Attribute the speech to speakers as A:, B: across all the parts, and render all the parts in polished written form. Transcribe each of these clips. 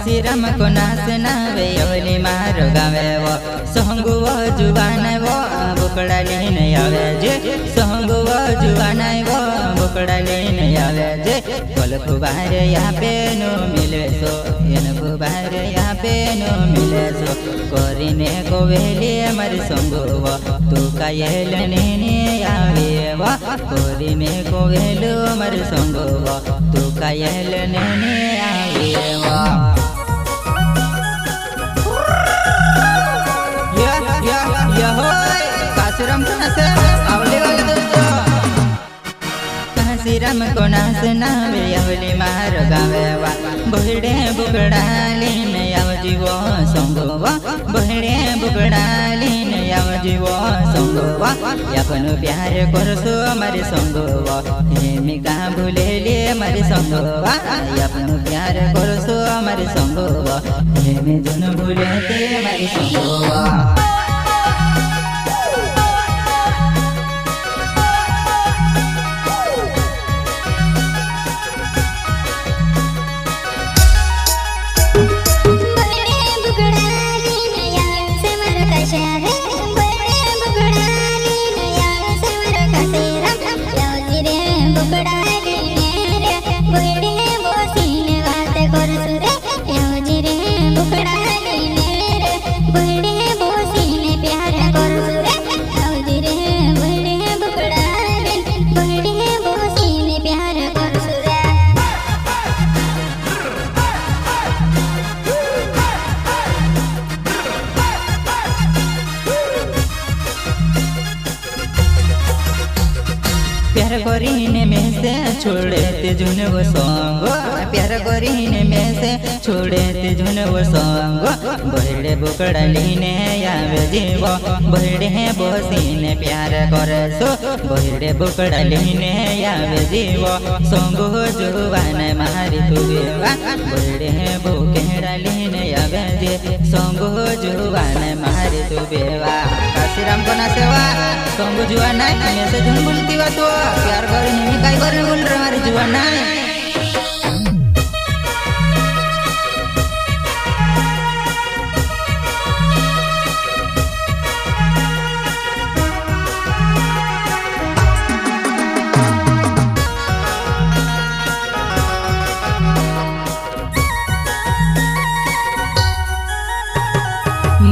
A: काशीराम को नाच नावे अवली मारो गावे वो सोहंगुव जुवान वो बुकड़ा लेने आवे जे सोहंगुव जुवान वो बुकड़ा लेने आवे जे कोल खुबार यहाँ पे नो मिले सो इन खुबार यहाँ पे नो मिले सो कोरिने को वेली मर सोहंगुव तू का ये लेने आवे वो कोरिने को वेलु मर सोहंगुव तू का ये लेने आवे वो काशीराम को नाच अवली वाले दोस्तों काशीराम को नाच नावे अवली मारो गावे वा बहड़े बुकड़ा लेने आव जीवो संगवा बहड़े बुकड़ा लेने आव जीवो संगवा यापन प्यार करसो मारे संगवा हेमी का भूले ले मारे संगवा यापन प्यार करसो मारे संगवा हेमी जन भूले ते मारे संगवा प्यार करीने में से छोड़े ते जुन वो संग प्यार करीने में से छोड़े ते जुन वो संग बहड़े बुकड़ा लीने आवे जीवो बहड़े बोसीने प्यार करे सो बहड़े बुकड़ा लीने आवे जीवो संग जुवान मारी तुगेवा बहड़े बुकेड़ा लीने आवे जे संग जुवान मारी तुगेवा काशीराम को ना सेवा संग जुवान नहीं से जुन बोलती वा तो प्यार करे नहीं काय करे बोल रहे हमारे जुवान नहीं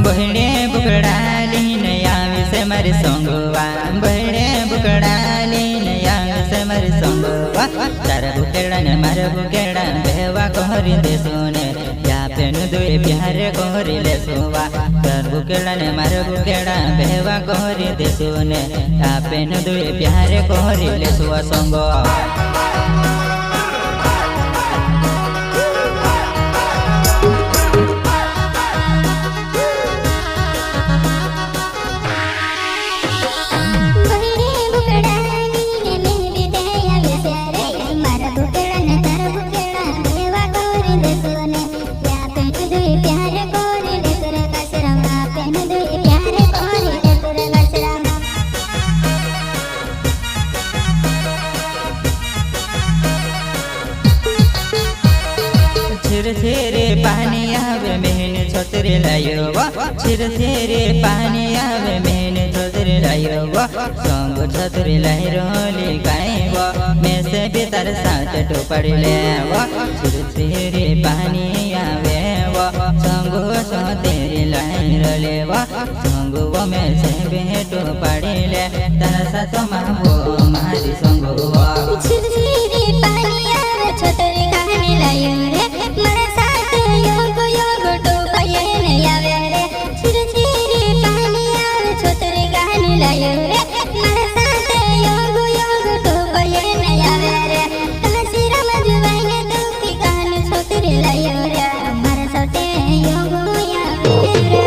A: बहड़े बुकड़ा लेने आवे से मारे संगवा बहड़े बुकड़ा लेने आवे से मारे संगवा तारा बुकेड़ा ने मारे बुकेड़ा बेवा कोहरी दे सोने या पेन दुए प्यार कोहरी ले सोवा तार बुकेड़ा ने मारे बुकेड़ा बेवा कोहरी दे सोने या पेन दुए प्यार कोहरी ले सोवा संगवा छिरे पानी आवे मेहन छतरे लायो छिरे पानी आवे मेहन छतरे लायो संग छतरे लाई रोली गायब मैं से भी तार साथ टोपड़ी ले छिरे पानी आवे संग छतरे लाई रोले संग मैं से भी टोपड़ी ले तार साथ मावो मारी संग
B: छिरे पानी आवे छतरे गाने लायो रे मेरे साथ योग योग टोपाये ने आवे रे छिरे पानी आवे छतरे गाने लायो रे मेरे साथ योग योग टोपाये ने आवे रे काशीराम जुवाने दुखी गाने छतरे लायो रे मेरे साथ योग आवे रे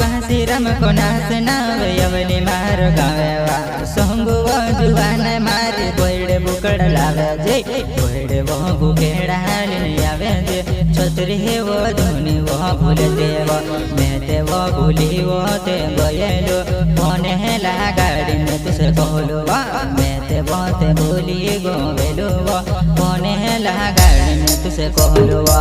A: काशीराम को नाच नावे अवली मारो गावे वा सोहंगुव जुवान मारी बहड़े बुकड़ा लावे जे बहड़े वो बुकेड़ा लेने आवे जे छतरी वो धुनी वो भूलते वो मैं वो भूली वो ते गयलो फोन है ला गाड़ी में तुझे कहलो मैं मते बोली गोवेलो कोने लगाड़ में तुसे कहलवा।